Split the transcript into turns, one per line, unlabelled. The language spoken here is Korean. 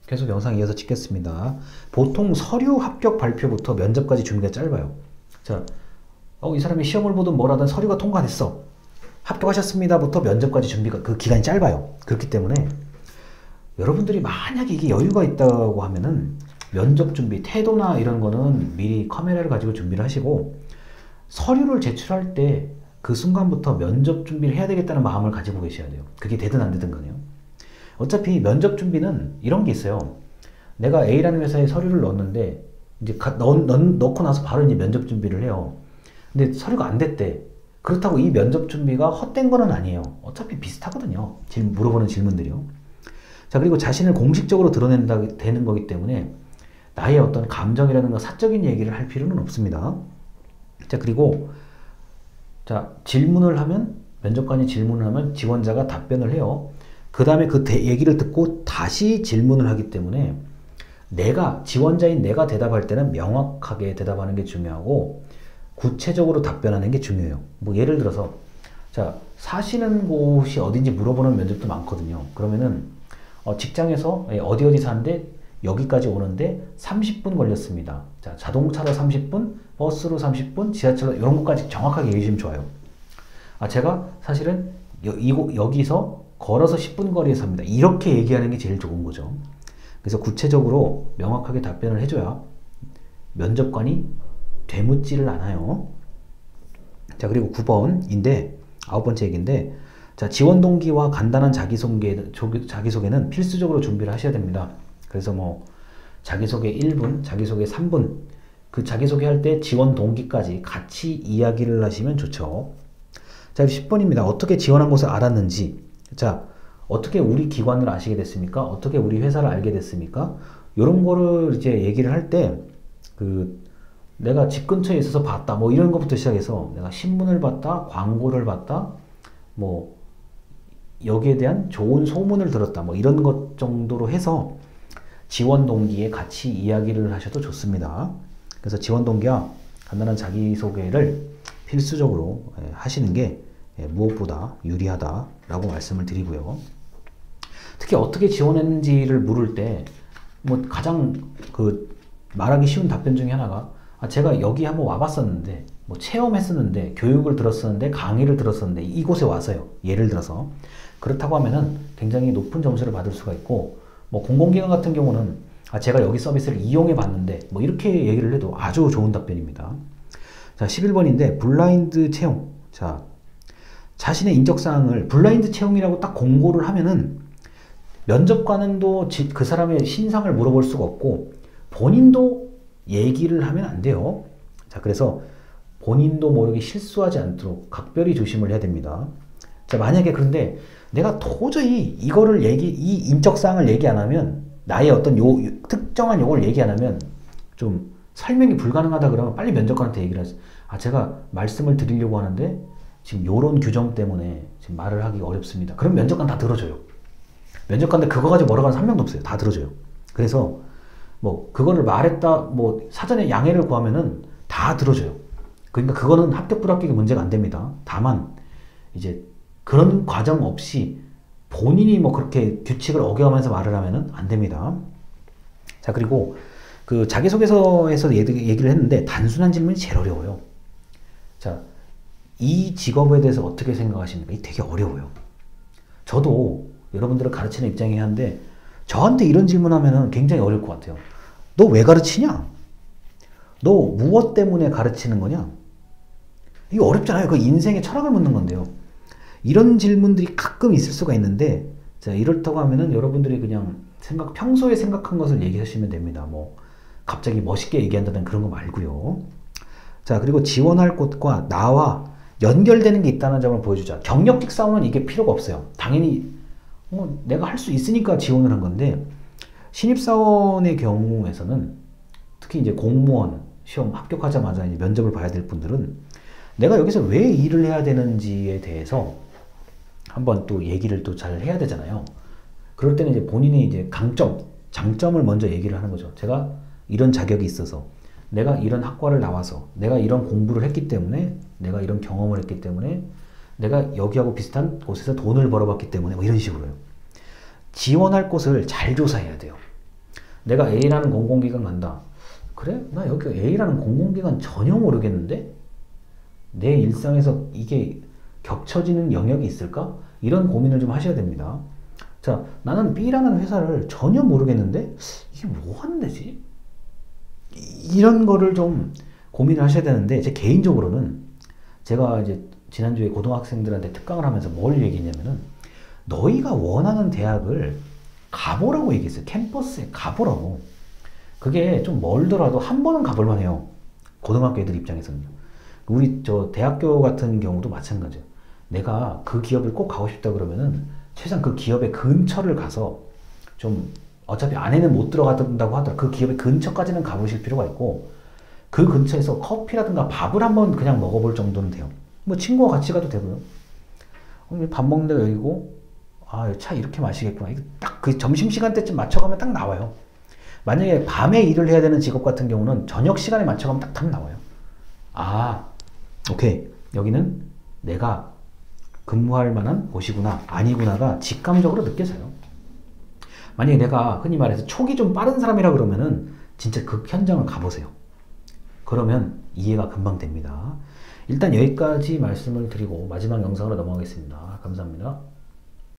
계속 영상 이어서 찍겠습니다. 보통 서류 합격 발표부터 면접까지 준비가 짧아요. 자, 이 사람이 시험을 보든 뭘 하든 서류가 통과됐어. 합격하셨습니다부터 면접까지 준비가 그 기간이 짧아요. 그렇기 때문에 여러분들이 만약에 이게 여유가 있다고 하면은 면접 준비, 태도나 이런 거는 미리 카메라를 가지고 준비를 하시고 서류를 제출할 때 그 순간부터 면접 준비를 해야 되겠다는 마음을 가지고 계셔야 돼요. 그게 되든 안 되든 간에요. 어차피 면접 준비는 이런 게 있어요. 내가 A라는 회사에 서류를 넣었는데 이제 넣고 나서 바로 이제 면접 준비를 해요. 근데 서류가 안 됐대. 그렇다고 이 면접 준비가 헛된 거는 아니에요. 어차피 비슷하거든요. 물어보는 질문들이요. 자, 그리고 자신을 공식적으로 드러낸다 되는 거기 때문에 나의 어떤 감정이라든가 사적인 얘기를 할 필요는 없습니다. 자, 그리고 자, 질문을 하면 면접관이 질문을 하면 지원자가 답변을 해요. 그 다음에 그 얘기를 듣고 다시 질문을 하기 때문에 지원자인 내가 대답할 때는 명확하게 대답하는 게 중요하고 구체적으로 답변하는 게 중요해요. 뭐 예를 들어서 자, 사시는 곳이 어딘지 물어보는 면접도 많거든요. 그러면은 직장에서 어디 사는데 여기까지 오는데 30분 걸렸습니다. 자, 자동차로 30분, 버스로 30분, 지하철로 이런 것까지 정확하게 얘기해 주시면 좋아요. 제가 사실은 여기서 걸어서 10분 거리에 삽니다. 이렇게 얘기하는 게 제일 좋은 거죠. 그래서 구체적으로 명확하게 답변을 해줘야 면접관이 되묻지를 않아요. 자, 그리고 9번인데, 9번째 얘기인데, 자, 지원 동기와 간단한 자기소개는 필수적으로 준비를 하셔야 됩니다. 그래서 뭐, 자기소개 1분, 자기소개 3분, 그 자기소개 할 때 지원 동기까지 같이 이야기를 하시면 좋죠. 자, 10번입니다. 어떻게 지원한 곳을 알았는지. 자, 어떻게 우리 기관을 아시게 됐습니까? 어떻게 우리 회사를 알게 됐습니까? 이런 거를 이제 얘기를 할 때, 내가 집 근처에 있어서 봤다. 뭐 이런 것부터 시작해서 내가 신문을 봤다, 광고를 봤다, 뭐 여기에 대한 좋은 소문을 들었다. 뭐 이런 것 정도로 해서 지원 동기에 같이 이야기를 하셔도 좋습니다. 그래서 지원 동기와 간단한 자기소개를 필수적으로 하시는 게 무엇보다 유리하다라고 말씀을 드리고요. 특히 어떻게 지원했는지를 물을 때 뭐 가장 말하기 쉬운 답변 중에 하나가 제가 여기 한번 와봤었는데 뭐 체험했었는데 교육을 들었었는데 강의를 들었었는데 이곳에 와서요. 예를 들어서 그렇다고 하면은 굉장히 높은 점수를 받을 수가 있고 뭐 공공기관 같은 경우는 제가 여기 서비스를 이용해 봤는데 뭐 이렇게 얘기를 해도 아주 좋은 답변입니다. 자, 11번인데 블라인드 채용. 자, 자신의 인적사항을 블라인드 채용이라고 딱 공고를 하면은 면접관은 또 그 사람의 신상을 물어볼 수가 없고 본인도 얘기를 하면 안 돼요. 자, 그래서 본인도 모르게 실수하지 않도록 각별히 조심을 해야 됩니다. 자, 만약에 그런데 내가 도저히 이 인적사항을 얘기 안 하면 나의 어떤 특정한 요걸 얘기 안 하면 좀 설명이 불가능하다 그러면 빨리 면접관한테 얘기를 하지. 제가 말씀을 드리려고 하는데 지금 요런 규정 때문에 지금 말을 하기 어렵습니다. 그럼 면접관 다 들어줘요. 면접관들 그거 가지고 뭐라고 하는 3명도 없어요. 다 들어줘요. 그래서 뭐 그거를 말했다 뭐 사전에 양해를 구하면은 다 들어줘요. 그러니까 그거는 합격 불합격이 문제가 안 됩니다. 다만 이제 그런 과정 없이 본인이 뭐 그렇게 규칙을 어겨가면서 말을 하면은 안 됩니다. 자, 그리고 그 자기소개서에서 얘기를 했는데 단순한 질문이 제일 어려워요. 자, 이 직업에 대해서 어떻게 생각하십니까? 이게 되게 어려워요. 저도 여러분들을 가르치는 입장이긴 한데 저한테 이런 질문하면은 굉장히 어려울 것 같아요. 너 왜 가르치냐? 너 무엇 때문에 가르치는 거냐? 이거 어렵잖아요. 그 인생의 철학을 묻는 건데요. 이런 질문들이 가끔 있을 수가 있는데 자, 이렇다고 하면은 여러분들이 그냥 평소에 생각한 것을 얘기하시면 됩니다. 뭐 갑자기 멋있게 얘기한다는 그런 거 말고요. 자, 그리고 지원할 곳과 나와 연결되는 게 있다는 점을 보여주자. 경력직 사원은 이게 필요가 없어요. 당연히 내가 할 수 있으니까 지원을 한 건데 신입사원의 경우에서는 특히 이제 공무원 시험 합격하자마자 이제 면접을 봐야 될 분들은 내가 여기서 왜 일을 해야 되는지에 대해서 한번 또 얘기를 또 잘 해야 되잖아요. 그럴 때는 이제 본인의 이제 장점을 먼저 얘기를 하는 거죠. 제가 이런 자격이 있어서, 내가 이런 학과를 나와서, 내가 이런 공부를 했기 때문에, 내가 이런 경험을 했기 때문에, 내가 여기하고 비슷한 곳에서 돈을 벌어봤기 때문에 뭐 이런 식으로요. 지원할 곳을 잘 조사해야 돼요. 내가 A라는 공공기관 간다. 그래? 나 여기 A라는 공공기관 전혀 모르겠는데? 내 일상에서 이게 겹쳐지는 영역이 있을까? 이런 고민을 좀 하셔야 됩니다. 자, 나는 B라는 회사를 전혀 모르겠는데 이게 뭐 하는 데지? 이런 거를 좀 고민을 하셔야 되는데, 제 개인적으로는 제가 이제 지난주에 고등학생들한테 특강을 하면서 뭘 얘기했냐면은, 너희가 원하는 대학을 가보라고 얘기했어요. 캠퍼스에 가보라고. 그게 좀 멀더라도 한 번은 가볼만 해요. 고등학교 애들 입장에서는요. 우리 저 대학교 같은 경우도 마찬가지예요. 내가 그 기업을 꼭 가고 싶다 그러면은 최소한 그 기업의 근처를 가서, 좀 어차피 안에는 못 들어간다고 하더라도 그 기업의 근처까지는 가보실 필요가 있고, 그 근처에서 커피라든가 밥을 한번 그냥 먹어볼 정도는 돼요. 뭐 친구와 같이 가도 되고요. 밥 먹는 데가 여기고, 아, 차 이렇게 마시겠구나. 딱 그 점심시간 때쯤 맞춰가면 딱 나와요. 만약에 밤에 일을 해야 되는 직업 같은 경우는 저녁 시간에 맞춰가면 딱 답 나와요. 아, 오케이. 여기는 내가 근무할 만한 곳이구나, 아니구나가 직감적으로 느껴져요. 만약에 내가 흔히 말해서 촉이 좀 빠른 사람이라 그러면은 진짜 그 현장을 가보세요. 그러면 이해가 금방 됩니다. 일단 여기까지 말씀을 드리고 마지막 영상으로 넘어가겠습니다. 감사합니다.